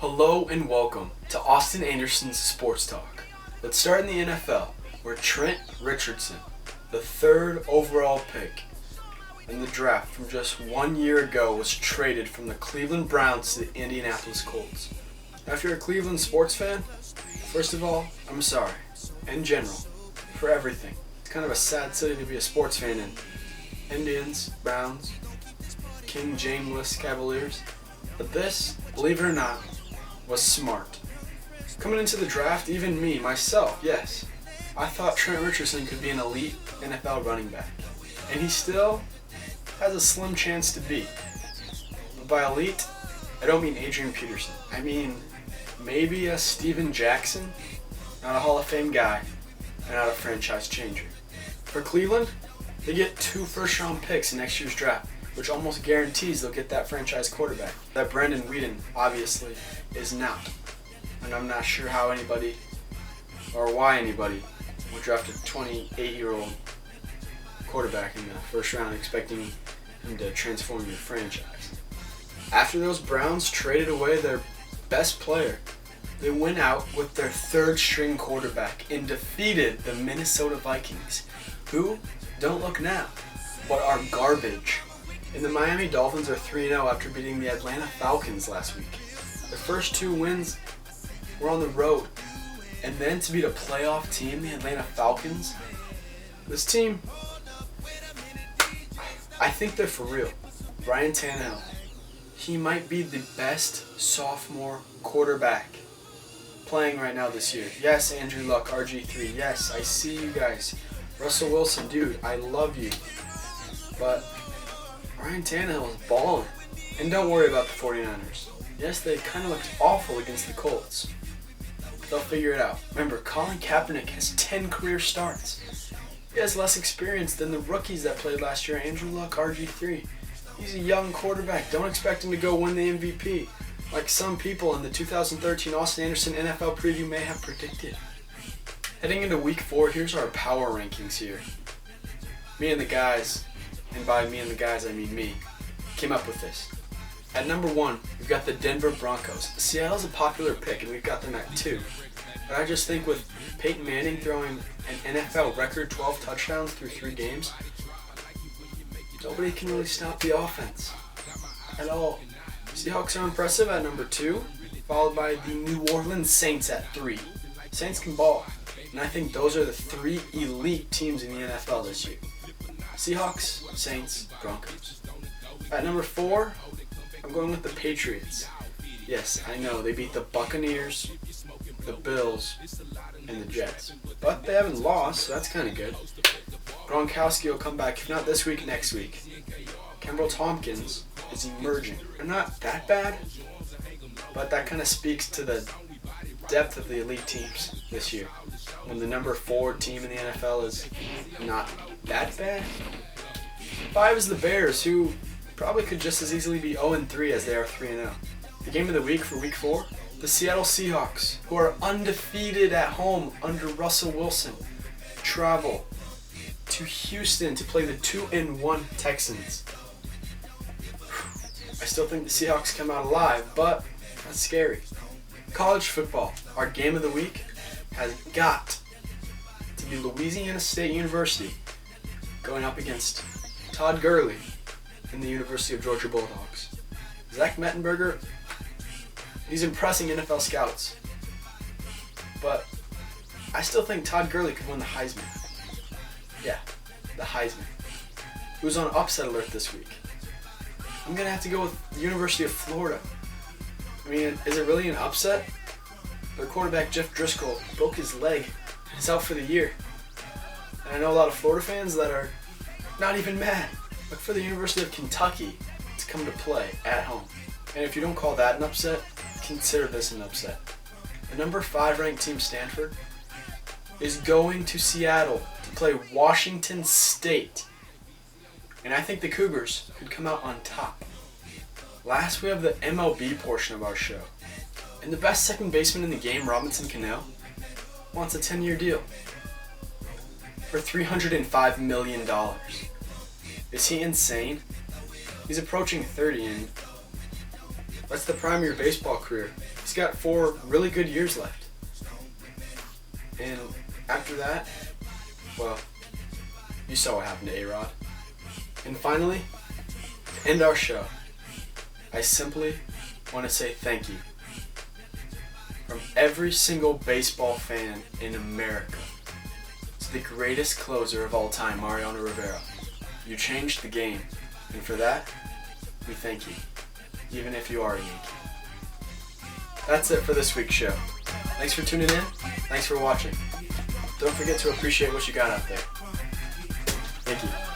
Hello and welcome to Austin Anderson's Sports Talk. Let's start in the NFL, where Trent Richardson, the third overall pick in the draft from just 1 year ago, was traded from the Cleveland Browns to the Indianapolis Colts. Now, if you're a Cleveland sports fan, first of all, I'm sorry, in general, for everything. It's kind of a sad city to be a sports fan in. Indians, Browns, King James Cavaliers. But this, believe it or not, was smart. Coming into the draft, even me, myself, yes, I thought Trent Richardson could be an elite NFL running back. And he still has a slim chance to be. But by elite, I don't mean Adrian Peterson. I mean maybe a Steven Jackson, not a Hall of Fame guy, and not a franchise changer. For Cleveland, they get 2 first-round picks in next year's draft, which almost guarantees they'll get that franchise quarterback that Brandon Weeden obviously is not. And I'm not sure how anybody or why anybody would draft a 28-year-old quarterback in the first round expecting him to transform your franchise. After those Browns traded away their best player, they went out with their 3rd-string quarterback and defeated the Minnesota Vikings, who, don't look now, but are garbage. And the Miami Dolphins are 3-0 after beating the Atlanta Falcons last week. Their first 2 wins were on the road. And then to beat a playoff team, the Atlanta Falcons, this team, I think they're for real. Ryan Tannehill, he might be the best sophomore quarterback playing right now this year. Yes, Andrew Luck, RG3, yes, I see you guys. Russell Wilson, dude, I love you. But Ryan Tannehill is balling. And don't worry about the 49ers. Yes, they kind of looked awful against the Colts. They'll figure it out. Remember, Colin Kaepernick has 10 career starts. He has less experience than the rookies that played last year. Andrew Luck, RG3. He's a young quarterback. Don't expect him to go win the MVP, like some people in the 2013 Austin Anderson NFL preview may have predicted. Heading into week 4, here's our power rankings here. Me and the guys, and by me and the guys I mean me, came up with this. At number 1, we've got the Denver Broncos. Seattle's a popular pick, and we've got them at 2. But I just think with Peyton Manning throwing an NFL record 12 touchdowns through 3 games, nobody can really stop the offense at all. Seahawks are impressive at number 2, followed by the New Orleans Saints at 3. Saints can ball, and I think those are the 3 elite teams in the NFL this year. Seahawks, Saints, Broncos. At number 4, I'm going with the Patriots. Yes, I know, they beat the Buccaneers, the Bills, and the Jets. But they haven't lost, so that's kind of good. Gronkowski will come back, if not this week, next week. Campbell Tompkins is emerging. They're not that bad, but that kind of speaks to the depth of the elite teams this year. When the number 4 team in the NFL is not that bad. 5 is the Bears, who probably could just as easily be 0-3 as they are 3-0. The game of the week for week 4, the Seattle Seahawks, who are undefeated at home under Russell Wilson, travel to Houston to play the 2-1 Texans. I still think the Seahawks come out alive, but that's scary. College football, our game of the week has got to be Louisiana State University going up against Todd Gurley in the University of Georgia Bulldogs. Zach Mettenberger, he's impressing NFL scouts, but I still think Todd Gurley could win the Heisman. Yeah, the Heisman. Who's on upset alert this week? I'm going to have to go with the University of Florida. I mean, is it really an upset? Their quarterback, Jeff Driscoll, broke his leg and is out for the year. And I know a lot of Florida fans that are not even mad. Look for the University of Kentucky to come to play at home. And if you don't call that an upset, consider this an upset. The number 5 ranked team, Stanford, is going to Seattle to play Washington State. And I think the Cougars could come out on top. Last, we have the MLB portion of our show. And the best second baseman in the game, Robinson Cano, wants a 10-year deal for $305 million. Is he insane? He's approaching 30, and That's the prime of your baseball career. He's got 4 really good years left. And after that, well, you saw what happened to A-Rod. And finally, to end our show, I simply want to say thank you from every single baseball fan in America to the greatest closer of all time, Mariano Rivera. You changed the game, and for that, we thank you, even if you are a Yankee. That's it for this week's show. Thanks for tuning in. Thanks for watching. Don't forget to appreciate what you got out there. Thank you.